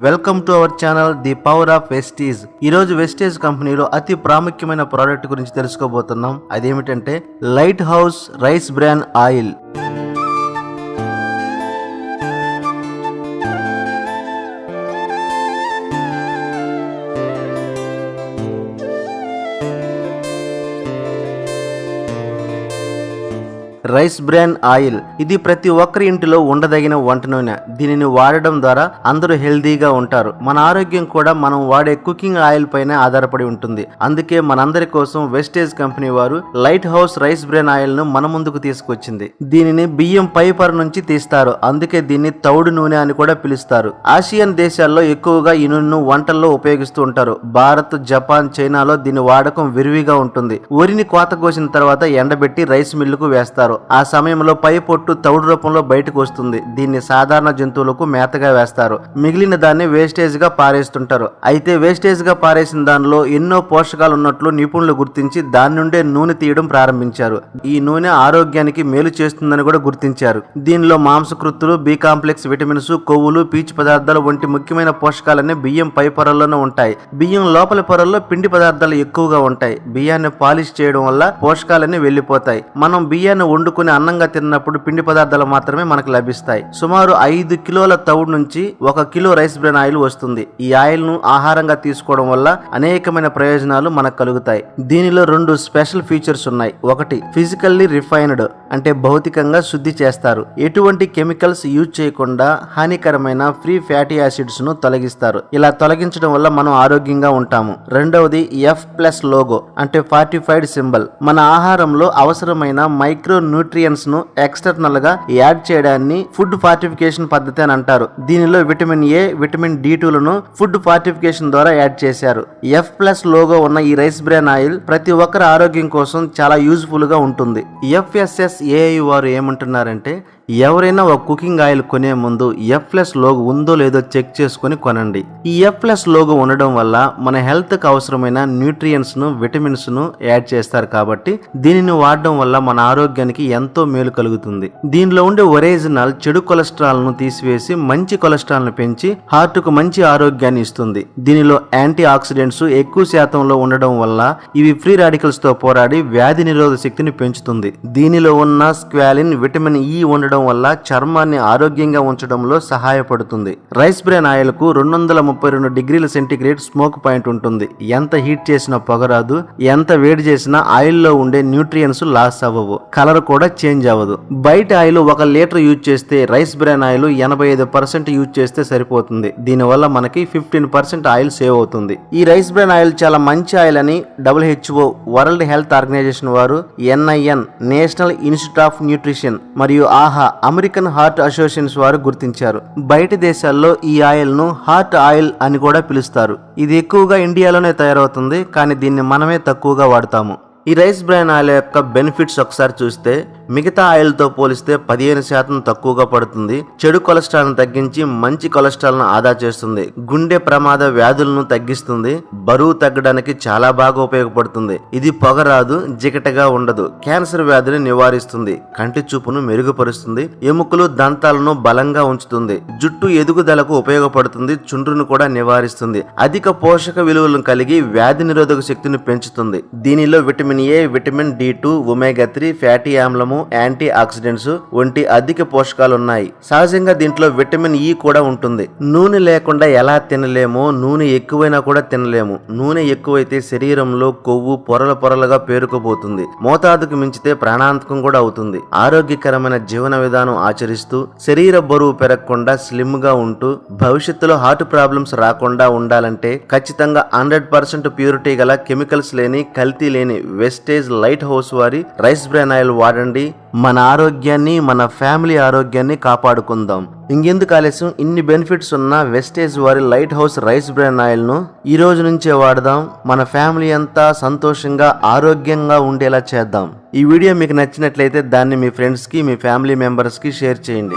Welcome to our channel the power of Vestige. ఈ రోజు wastage కంపెనీలో అతి ప్రాముఖ్యమైన ప్రోడక్ట్ గురించి తెలుసుకోబోతున్నాం. అదేమిటంటే light house rice bran oil. Rice bran oil ఇది ప్రతి ఒక్కరి ఇంటిలో ఉండదగిన వంట నూనె. దీనిని వాడడం ద్వారా అందరూ హెల్దీగా ఉంటారు. మన ఆరోగ్యం కూడా మనం వాడే కుకింగ్ ఆయిల్ పైన ఆధారపడి ఉంటుంది. అందుకే మనందరి కోసం వెస్టేజ్ కంపెనీ వారు light house rice bran oil ను మన ముందుకు తీసుకొచ్చింది. దీనిని బియ్యం పై పొర నుంచి తీస్తారు. అందుకే దీన్ని తౌడు నూనె అని కూడా పిలుస్తారు. ఆసియన్ దేశాల్లో ఎక్కువగా ఈ నూనెను వంటల్లో ఉపయోగిస్తూ ఉంటారు. భారత్, జపాన్, చైనాలో దీని వాడకం విరివిగా ఉంటుంది. వరిని కోత కోసిన తర్వాత ఎండబెట్టి రైస్ మిల్లుకు వేస్తారు. ఆ సమయంలో పై పొట్టు తౌడు రూపంలో బయటకు వస్తుంది. దీన్ని సాధారణ జంతువులకు మేతగా వేస్తారు. మిగిలిన దాన్ని వేస్టేజ్ గా పారేస్తుంటారు. అయితే వేస్టేజ్ గా పారేసిన దానిలో ఎన్నో పోషకాలు ఉన్నట్లు నిపుణులు గుర్తించి దాని నుండే నూనె తీయడం ప్రారంభించారు. ఈ నూనె ఆరోగ్యానికి మేలు చేస్తుందని కూడా గుర్తించారు. దీనిలో మాంసకృత్తులు, బి కాంప్లెక్స్ విటమిన్స్, కొవ్వులు, పీచు పదార్థాలు వంటి ముఖ్యమైన పోషకాలన్నీ బియ్యం పై పొరల్లోనే ఉంటాయి. బియ్యం లోపలి పొరల్లో పిండి పదార్థాలు ఎక్కువగా ఉంటాయి. బియ్యాన్ని పాలిష్ చేయడం వల్ల పోషకాలన్నీ వెళ్లిపోతాయి. మనం బియ్యాన్ని వండుకుని అన్నంగా తిన్నప్పుడు పిండి పదార్థాలు మాత్రమే మనకు లభిస్తాయి. సుమారు 5 కిలోల తౌడు నుంచి 1 కిలో రైస్ బ్రాన్ ఆయిల్ వస్తుంది. ఈ ఆయిల్ ను ఆహారంగా తీసుకోవడం వల్ల అనేకమైన ప్రయోజనాలు మనకు కలుగుతాయి. దీనిలో 2 స్పెషల్ ఫీచర్స్ ఉన్నాయి. ఒకటి, ఫిజికల్లీ రిఫైన్డ్ అంటే భౌతికంగా శుద్ధి చేస్తారు. ఎటువంటి కెమికల్స్ యూజ్ చేయకుండా హానికరమైన ఫ్రీ ఫ్యాటీ యాసిడ్స్ ను తొలగిస్తారు. ఇలా తొలగించడం వల్ల మనం ఆరోగ్యంగా ఉంటాము. రెండవది F+ లోగో అంటే ఫార్టిఫైడ్ సింబల్. మన ఆహారంలో అవసరమైన మైక్రో న్యూట్రియన్స్ ను ఎక్స్టర్నల్ గా యాడ్ చేయడాన్ని ఫుడ్ ఫార్టిఫికేషన్ పద్ధతి అని అంటారు. దీనిలో విటమిన్ ఏ, విటమిన్ D2 లను ఫుడ్ ఫార్టిఫికేషన్ ద్వారా యాడ్ చేశారు. F+ లోగో ఉన్న ఈ రైస్ బ్రాన్ ఆయిల్ ప్రతి ఒక్కరి ఆరోగ్యం కోసం చాలా యూజ్ఫుల్ గా ఉంటుంది. FSSAI వారు ఏమంటున్నారంటే, ఎవరైనా ఒక కుకింగ్ ఆయిల్ కొనే ముందు F+ లోగో ఉందో లేదో చెక్ చేసుకుని కొనండి. ఈ F+ లోగో ఉండడం వల్ల మన హెల్త్ కు అవసరమైన న్యూట్రియన్స్ ను, విటమిన్స్ ను యాడ్ చేస్తారు. కాబట్టి దీనిని వాడడం వల్ల మన ఆరోగ్యానికి ఎంతో మేలు కలుగుతుంది. దీనిలో ఉండే ఒరిజినల్ చెడు కొలెస్ట్రాల్ ను తీసివేసి మంచి కొలెస్ట్రాల్ ను పెంచి హార్ట్ కు మంచి ఆరోగ్యాన్ని ఇస్తుంది. దీనిలో యాంటీ ఆక్సిడెంట్స్ ఎక్కువ శాతంలో ఉండడం వల్ల ఇవి ఫ్రీ రాడికల్స్ తో పోరాడి వ్యాధి నిరోధక శక్తిని పెంచుతుంది. దీనిలో ఉన్న స్క్వాలిన్, విటమిన్ E ఉండడం వల్ల చర్మాన్ని ఆరోగ్యంగా ఉంచడంలో సహాయపడుతుంది. రైస్ బ్రాన్ ఆయిల్ కు 232 డిగ్రీల సెంటీగ్రేడ్ స్మోక్ పాయింట్ ఉంటుంది. ఎంత హీట్ చేసినా పొగరాదు, ఎంత వేడి చేసినా ఆయిల్ లో ఉండే న్యూట్రియన్స్ లాస్ అవ్వవు, కలర్ కూడా చేంజ్ అవ్వదు. బయట ఆయిల్ 1 లీటర్ యూజ్ చేస్తే రైస్ బ్రాన్ ఆయిల్ 85% యూజ్ చేస్తే సరిపోతుంది. దీనివల్ల మనకి 15% ఆయిల్ సేవ్ అవుతుంది. ఈ రైస్ బ్రాన్ ఆయిల్ చాలా మంచి ఆయిల్ అని WHO వరల్డ్ హెల్త్ ఆర్గనైజేషన్ వారు, NIN national institute of nutrition మరియు ఆహా అమెరికన్ హార్ట్ అసోసియేషన్స్ వారు గుర్తించారు. బయట దేశాల్లో ఈ ఆయిల్ ను హార్ట్ ఆయిల్ అని కూడా పిలుస్తారు. ఇది ఎక్కువగా ఇండియాలోనే తయారవుతుంది, కానీ దీన్ని మనమే తక్కువగా వాడతాము. ఈ రైస్ బ్రాన్ ఆయిల్ యొక్క బెనిఫిట్స్ ఒకసారి చూస్తే, మిగతా ఆయిల్ తో పోలిస్తే 15% తక్కువగా పడుతుంది. చెడు కొలెస్ట్రాల్ ను తగ్గించి మంచి కొలెస్ట్రాల్ ను ఆదా చేస్తుంది. గుండె ప్రమాద వ్యాధులను తగ్గిస్తుంది. బరువు తగ్గడానికి చాలా బాగా ఉపయోగపడుతుంది. ఇది పొగరాదు, జిగటగా ఉండదు. క్యాన్సర్ వ్యాధిని నివారిస్తుంది. కంటి చూపును మెరుగుపరుస్తుంది. ఎముకలు, దంతాలను బలంగా ఉంచుతుంది. జుట్టు ఎదుగుదలకు ఉపయోగపడుతుంది. చుండ్రును కూడా నివారిస్తుంది. అధిక పోషక విలువలను కలిగి వ్యాధి నిరోధక శక్తిని పెంచుతుంది. దీనిలో vitamin A, vitamin D2, omega 3 fatty ఆమ్లము, యాంటీ ఆక్సిడెంట్స్ వంటి అధిక పోషకాలు ఉన్నాయి. సహజంగా దీంట్లో విటమిన్ E కూడా ఉంటుంది. నూనె లేకుండా ఎలా తినలేమో నూనె ఎక్కువైనా కూడా తినలేము. నూనె ఎక్కువైతే శరీరంలో కొవ్వు పొరల పొరలుగా పేరుకుపోతుంది. మోతాదుకు మించితే ప్రాణాంతకం కూడా అవుతుంది. ఆరోగ్యకరమైన జీవన విధానం ఆచరిస్తూ శరీర బరువు పెరగకుండా స్లిమ్ గా ఉంటూ భవిష్యత్తులో హార్ట్ ప్రాబ్లమ్స్ రాకుండా ఉండాలంటే ఖచ్చితంగా 100% ప్యూరిటీ గల, కెమికల్స్ లేని, కల్తీ లేని వెస్టేజ్ లైట్ హౌస్ వారి రైస్ బ్రాన్ ఆయిల్ వాడండి. మన ఆరోగ్యాన్ని, మన ఫ్యామిలీ ఆరోగ్యాన్ని కాపాడుకుందాం. ఇంకెందుకు ఆలస్యం, ఇన్ని బెనిఫిట్స్ ఉన్న వెస్టేజ్ వారి light house rice bran oil ను ఈ రోజు నుంచే వాడదాం. మన ఫ్యామిలీ అంతా సంతోషంగా, ఆరోగ్యంగా ఉండేలా చేద్దాం. ఈ వీడియో మీకు నచ్చినట్లయితే దాన్ని మీ ఫ్రెండ్స్ కి, మీ ఫ్యామిలీ మెంబర్స్ కి షేర్ చేయండి.